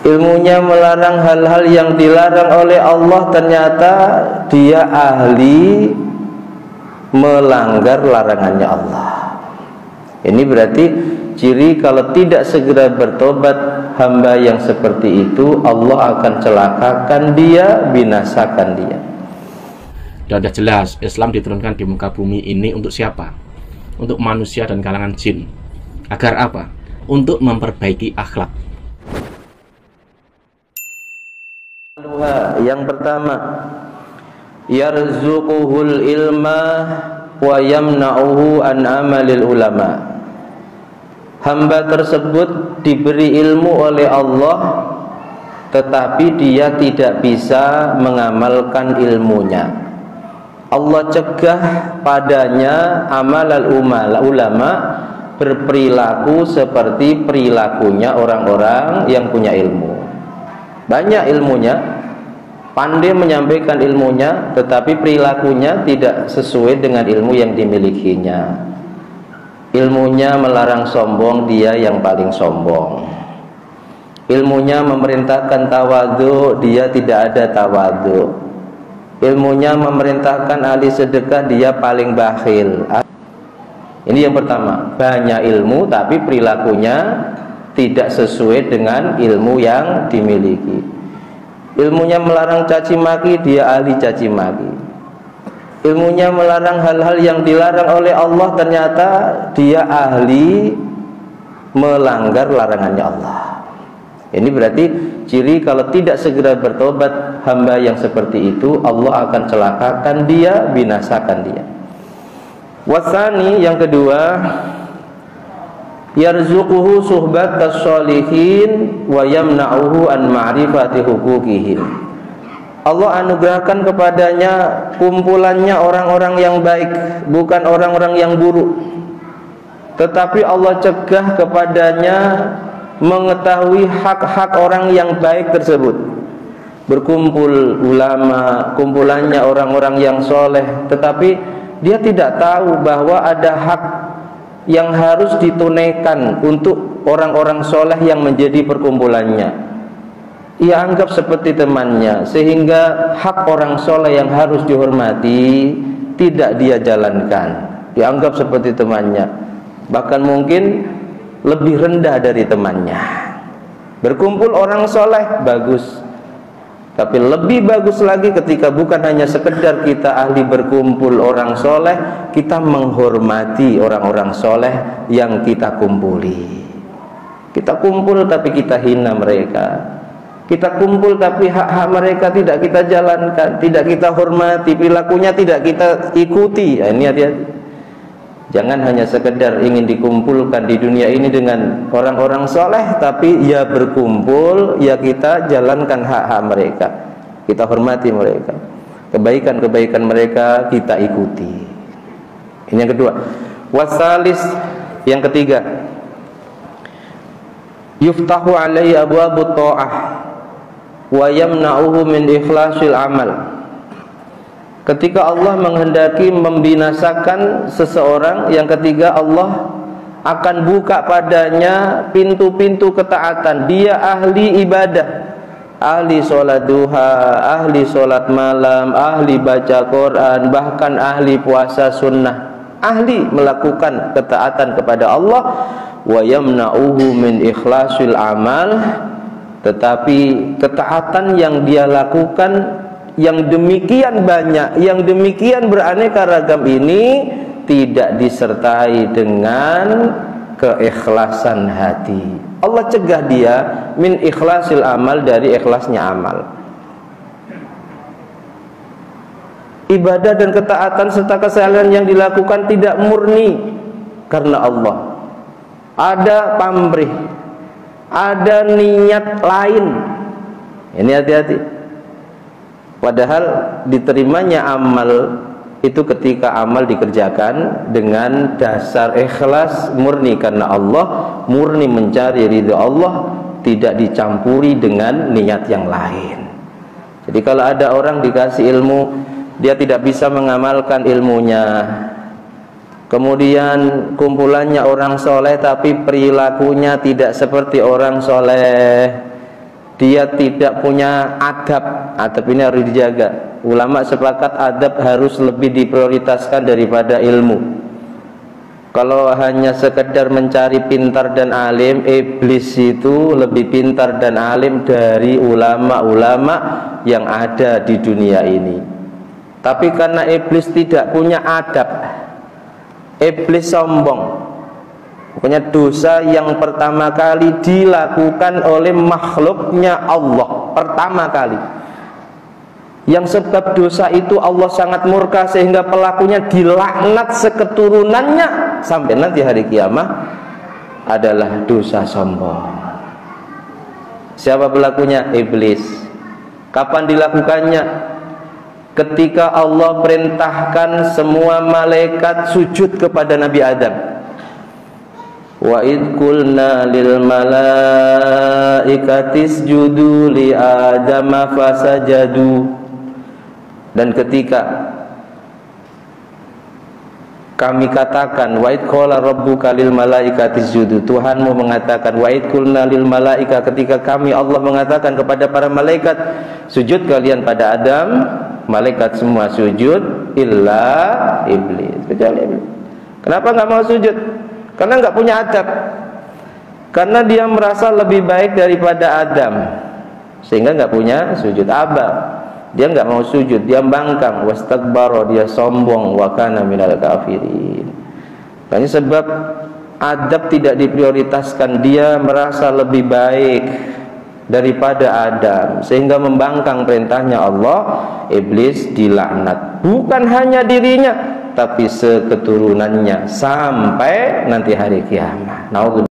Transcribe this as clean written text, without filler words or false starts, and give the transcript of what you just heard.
ilmunya melarang hal-hal yang dilarang oleh Allah, ternyata dia ahli melanggar larangannya Allah. Ini berarti ciri kalau tidak segera bertobat hamba yang seperti itu, Allah akan celakakan dia, binasakan dia. Sudah jelas Islam diturunkan di muka bumi ini untuk siapa? Untuk manusia dan kalangan jin. Agar apa? Untuk memperbaiki akhlak. Yang pertama, yarzuquhul ilma wa yamna'uhu an amalil ulama. Hamba tersebut diberi ilmu oleh Allah, tetapi dia tidak bisa mengamalkan ilmunya. Allah cegah padanya amalal ulama, berperilaku seperti perilakunya orang-orang yang punya ilmu. Banyak ilmunya, pandai menyampaikan ilmunya, tetapi perilakunya tidak sesuai dengan ilmu yang dimilikinya. Ilmunya melarang sombong, dia yang paling sombong. Ilmunya memerintahkan tawadhu, dia tidak ada tawadhu. Ilmunya memerintahkan ahli sedekah, dia paling bakhil. Ini yang pertama, banyak ilmu tapi perilakunya tidak sesuai dengan ilmu yang dimiliki. Ilmunya melarang caci maki, dia ahli caci maki. Ilmunya melarang hal-hal yang dilarang oleh Allah, ternyata dia ahli melanggar larangannya Allah. Ini berarti ciri kalau tidak segera bertobat hamba yang seperti itu, Allah akan celakakan dia, binasakan dia. Wasani, yang kedua, yarzuquhu suhbatas sholihin wa yamna'uhu an ma'rifati huquqihim. Allah anugerahkan kepadanya kumpulannya orang-orang yang baik, bukan orang-orang yang buruk. Tetapi Allah cegah kepadanya mengetahui hak-hak orang yang baik tersebut. Berkumpul ulama, kumpulannya orang-orang yang soleh, tetapi dia tidak tahu bahwa ada hak yang harus ditunaikan untuk orang-orang soleh yang menjadi perkumpulannya. Ia anggap seperti temannya, sehingga hak orang soleh yang harus dihormati tidak dia jalankan. Dianggap seperti temannya, bahkan mungkin lebih rendah dari temannya. Berkumpul orang soleh bagus, tapi lebih bagus lagi ketika bukan hanya sekedar kita ahli berkumpul orang soleh, kita menghormati orang-orang soleh yang kita kumpuli. Kita kumpul tapi kita hina mereka. Kita kumpul tapi hak-hak mereka tidak kita jalankan, tidak kita hormati, perilakunya tidak kita ikuti. Ini hati-hati. Jangan hanya sekedar ingin dikumpulkan di dunia ini dengan orang-orang soleh, tapi ya berkumpul, ya kita jalankan hak-hak mereka, kita hormati mereka, kebaikan-kebaikan mereka kita ikuti. Ini yang kedua. Wasalis, yang ketiga, yuftahu alaihi abwabut ta'ah wa yamna'uhu min ikhlasil amal. Ketika Allah menghendaki membinasakan seseorang, yang ketiga, Allah akan buka padanya pintu-pintu ketaatan. Dia ahli ibadah, ahli sholat duha, ahli sholat malam, ahli baca Quran, bahkan ahli puasa sunnah, ahli melakukan ketaatan kepada Allah. Wa yamna'uhu min ikhlasil amal. Tetapi ketaatan yang dia lakukan, yang demikian banyak, yang demikian beraneka ragam ini, tidak disertai dengan keikhlasan hati. Allah cegah dia min ikhlasil amal, dari ikhlasnya amal. Ibadah dan ketaatan serta kesalahan yang dilakukan tidak murni karena Allah. Ada pamrih, ada niat lain. Ini hati-hati. Padahal diterimanya amal itu ketika amal dikerjakan dengan dasar ikhlas, murni karena Allah, murni mencari ridha Allah, tidak dicampuri dengan niat yang lain. Jadi kalau ada orang dikasih ilmu, dia tidak bisa mengamalkan ilmunya, kemudian kumpulannya orang soleh tapi perilakunya tidak seperti orang soleh, dia tidak punya adab. Adab ini harus dijaga. Ulama sepakat adab harus lebih diprioritaskan daripada ilmu. Kalau hanya sekedar mencari pintar dan alim, iblis itu lebih pintar dan alim dari ulama-ulama yang ada di dunia ini. Tapi karena iblis tidak punya adab, iblis sombong. Pokoknya dosa yang pertama kali dilakukan oleh makhluknya Allah, pertama kali, yang sebab dosa itu Allah sangat murka sehingga pelakunya dilaknat seketurunannya sampai nanti hari kiamat, adalah dosa sombong. Siapa pelakunya? Iblis. Kapan dilakukannya? Ketika Allah perintahkan semua malaikat sujud kepada Nabi Adam. Wa id qulna lil malaikati isjudu li adama fasajadu. Dan ketika kami katakan wa id qala rabbuka lil malaikati isjudu, Tuhanmu mengatakan wa id qulna lil malaika, ketika kami Allah mengatakan kepada para malaikat sujud kalian pada Adam, malaikat semua sujud illa iblis, kecuali iblis. Kenapa nggak mau sujud? Karena nggak punya adab. Karena dia merasa lebih baik daripada Adam, sehingga nggak punya sujud. Aba, dia nggak mau sujud, dia bangkang, wastakbara, dia sombong, wa kana minal kafirin. Karena sebab adab tidak diprioritaskan, dia merasa lebih baik daripada Adam, sehingga membangkang perintahnya Allah. Iblis dilaknat, bukan hanya dirinya tapi seketurunannya sampai nanti hari kiamat. Naudzubillah.